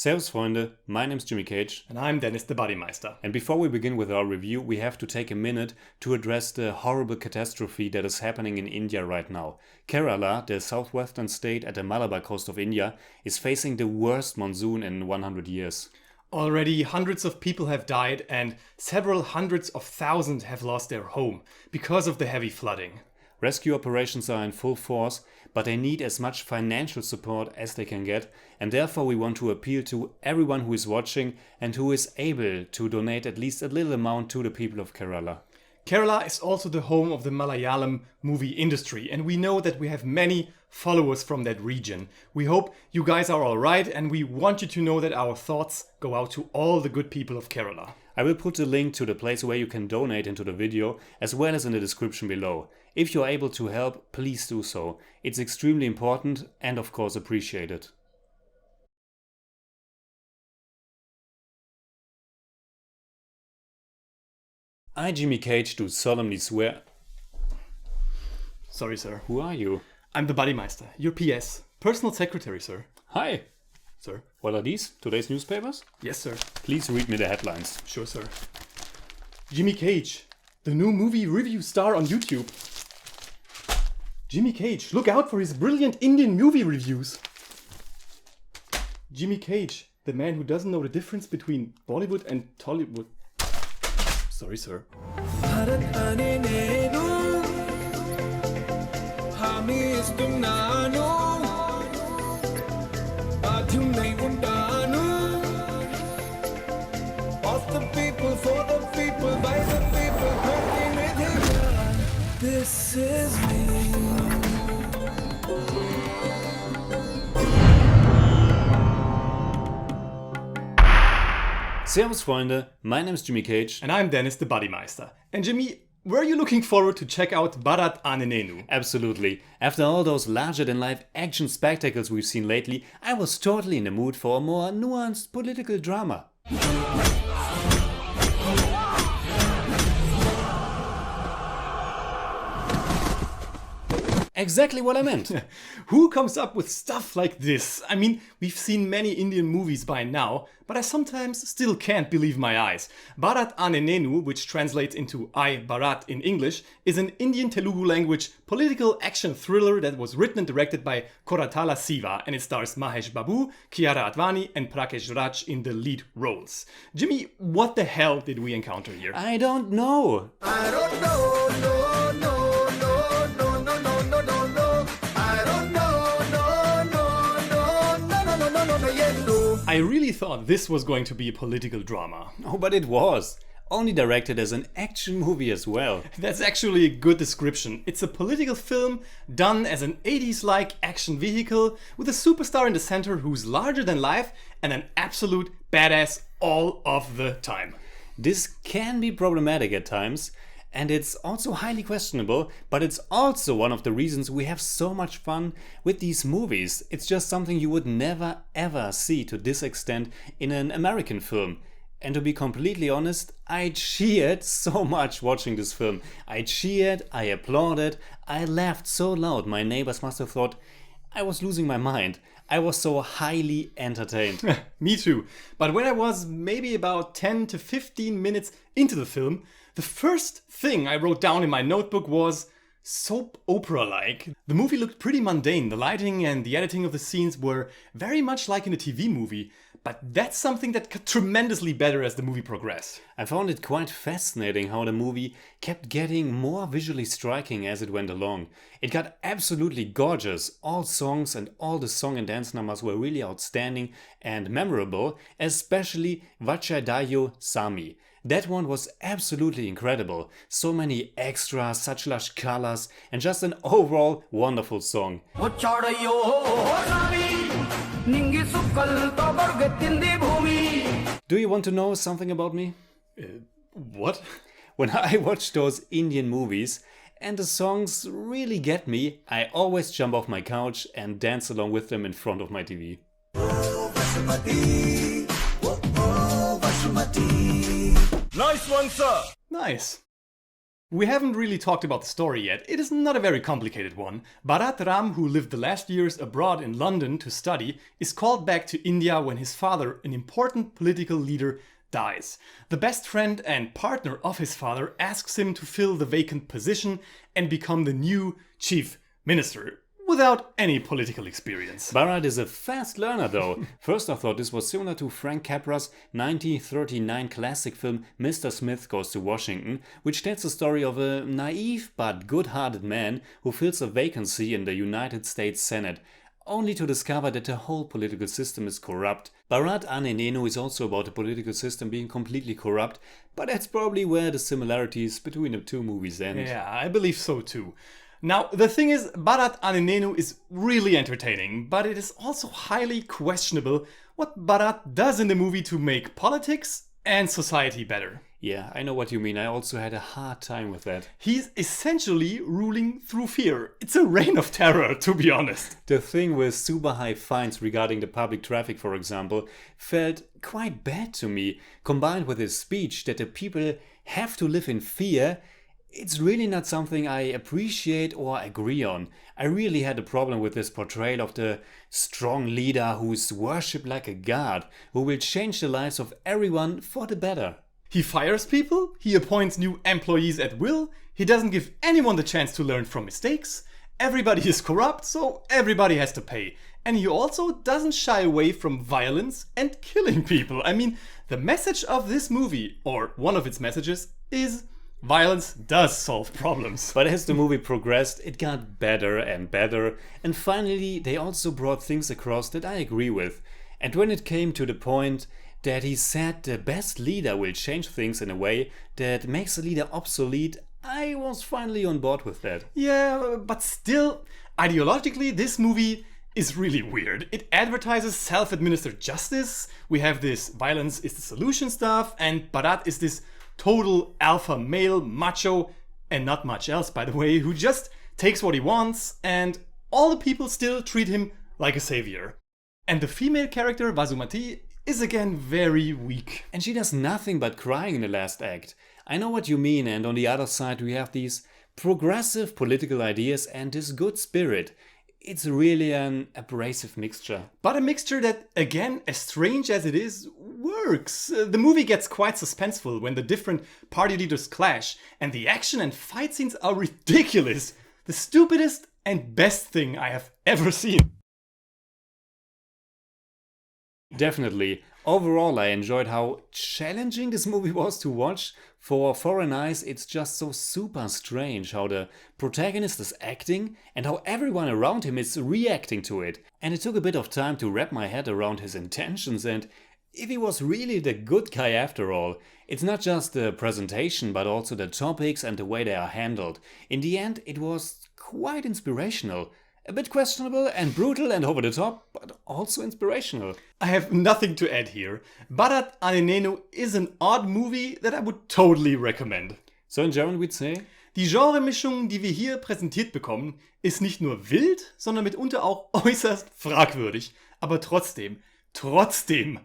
Servus Freunde, my name's Jimmy Cage. And I'm Deniz the Buddymeister. And before we begin with our review, we have to take a minute to address the horrible catastrophe that is happening in India right now. Kerala, the southwestern state at the Malabar coast of India, is facing the worst monsoon in 100 years. Already hundreds of people have died and several hundreds of thousands have lost their home because of the heavy flooding. Rescue operations are in full force, but they need as much financial support as they can get, and therefore we want to appeal to everyone who is watching and who is able to donate at least a little amount to the people of Kerala. Kerala is also the home of the Malayalam movie industry, and we know that we have many followers from that region. We hope you guys are alright, and we want you to know that our thoughts go out to all the good people of Kerala. I will put a link to the place where you can donate into the video, as well as in the description below. If you're able to help, please do so. It's extremely important and of course appreciated. I, Jimmy Cage, do solemnly swear... Sorry, sir. Who are you? I'm the Buddymeister, your PS, personal secretary, sir. Hi. Sir? What are these? Today's newspapers? Yes, sir. Please read me the headlines. Sure, sir. Jimmy Cage, the new movie review star on YouTube. Jimmy Cage, look out for his brilliant Indian movie reviews. Jimmy Cage, the man who doesn't know the difference between Bollywood and Tollywood. Sorry, sir. Bharat Nenu, of the people, for the people, by the people, this is me. Servus Freunde, my name is Jimmy Cage. And I'm Deniz the Buddymeister. And Jimmy, were you looking forward to check out Bharat Nenu? Absolutely. After all those larger-than-life action spectacles we've seen lately, I was totally in the mood for a more nuanced political drama. Exactly what I meant. Who comes up with stuff like this? I mean, we've seen many Indian movies by now, but I sometimes still can't believe my eyes. Bharat Nenu, which translates into I, Bharat in English, is an Indian Telugu language political action thriller that was written and directed by Koratala Siva, and it stars Mahesh Babu, Kiara Advani and Prakash Raj in the lead roles. Jimmy, what the hell did we encounter here? I don't know. I don't know, no, no. I really thought this was going to be a political drama. Oh, but it was. Only directed as an action movie as well. That's actually a good description. It's a political film done as an 80s-like action vehicle with a superstar in the center who's larger than life and an absolute badass all of the time. This can be problematic at times, and it's also highly questionable, but it's also one of the reasons we have so much fun with these movies. It's just something you would never ever see to this extent in an American film. And to be completely honest, I cheered so much watching this film. I cheered, I applauded, I laughed so loud my neighbors must have thought I was losing my mind. I was so highly entertained. Me too. But when I was maybe about 10 to 15 minutes into the film, the first thing I wrote down in my notebook was soap opera-like. The movie looked pretty mundane. The lighting and the editing of the scenes were very much like in a TV movie, but that's something that got tremendously better as the movie progressed. I found it quite fascinating how the movie kept getting more visually striking as it went along. It got absolutely gorgeous. All songs and all the song and dance numbers were really outstanding and memorable, especially Vachadayo Sami. That one was absolutely incredible. So many extras, such lush colors, and just an overall wonderful song. Do you want to know something about me? What? When I watch those Indian movies and the songs really get me, I always jump off my couch and dance along with them in front of my TV. Nice one, sir! Nice. We haven't really talked about the story yet. It is not a very complicated one. Bharat Ram, who lived the last years abroad in London to study, is called back to India when his father, an important political leader, dies. The best friend and partner of his father asks him to fill the vacant position and become the new chief minister, without any political experience. Bharat is a fast learner though. First I thought this was similar to Frank Capra's 1939 classic film Mr. Smith Goes to Washington, which tells the story of a naive but good-hearted man who fills a vacancy in the United States Senate, only to discover that the whole political system is corrupt. Bharat Ane Nenu is also about the political system being completely corrupt, but that's probably where the similarities between the two movies end. Yeah, I believe so too. Now, the thing is, Bharat Ane Nenu is really entertaining, but it is also highly questionable what Bharat does in the movie to make politics and society better. Yeah, I know what you mean. I also had a hard time with that. He's essentially ruling through fear. It's a reign of terror, to be honest. The thing with super high fines regarding the public traffic, for example, felt quite bad to me. Combined with his speech that the people have to live in fear, it's really not something I appreciate or agree on. I really had a problem with this portrayal of the strong leader who's worshipped like a god, who will change the lives of everyone for the better. He fires people, he appoints new employees at will, he doesn't give anyone the chance to learn from mistakes, everybody is corrupt, so everybody has to pay. And he also doesn't shy away from violence and killing people. I mean, the message of this movie, or one of its messages, is violence does solve problems. But as the movie progressed, it got better, and finally they also brought things across that I agree with. And when it came to the point that he said the best leader will change things in a way that makes the leader obsolete, I was finally on board with that. Yeah, but still, ideologically, this movie is really weird. It advertises self-administered justice, we have this violence is the solution stuff, and Bharat is this total alpha male, macho, and not much else, by the way, who just takes what he wants, and all the people still treat him like a savior. And the female character, Vasumati, is again very weak. And she does nothing but crying in the last act. I know what you mean, and on the other side we have these progressive political ideas and this good spirit. It's really an abrasive mixture. But a mixture that, again, as strange as it is, works. The movie gets quite suspenseful when the different party leaders clash, and the action and fight scenes are ridiculous. The stupidest and best thing I have ever seen. Definitely. Overall, I enjoyed how challenging this movie was to watch. For foreign eyes, it's just so super strange how the protagonist is acting and how everyone around him is reacting to it. And it took a bit of time to wrap my head around his intentions and if he was really the good guy after all. It's not just the presentation, but also the topics and the way they are handled. In the end, it was quite inspirational. A bit questionable and brutal and over the top, but also inspirational. I have nothing to add here. Bharat Ane Nenu is an odd movie that I would totally recommend. So in German we'd say? Die Genremischung, die wir hier präsentiert bekommen, ist nicht nur wild, sondern mitunter auch äußerst fragwürdig. Aber trotzdem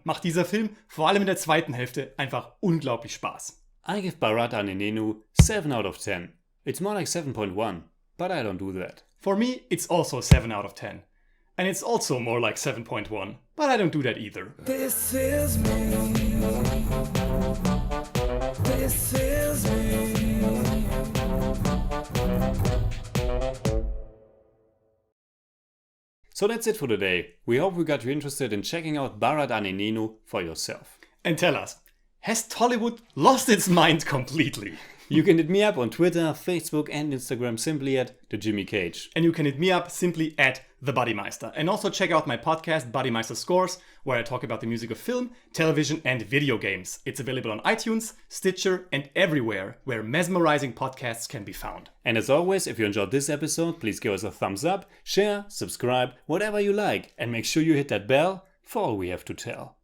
macht dieser Film vor allem in der zweiten Hälfte einfach unglaublich Spaß. I give Bharat Ane Nenu 7 out of 10. It's more like 7.1, but I don't do that. For me, it's also 7 out of 10. And it's also more like 7.1, but I don't do that either. This is me. This is me. So that's it for today. We hope we got you interested in checking out Bharat Ane Nenu for yourself. And tell us, has Tollywood lost its mind completely? You can hit me up on Twitter, Facebook and Instagram simply at The Jimmy Cage. And you can hit me up simply at The Buddymeister. And also check out my podcast, BUDDYMEISTER SCORES, where I talk about the music of film, television and video games. It's available on iTunes, Stitcher and everywhere where mesmerizing podcasts can be found. And as always, if you enjoyed this episode, please give us a thumbs up, share, subscribe, whatever you like. And make sure you hit that bell for all we have to tell.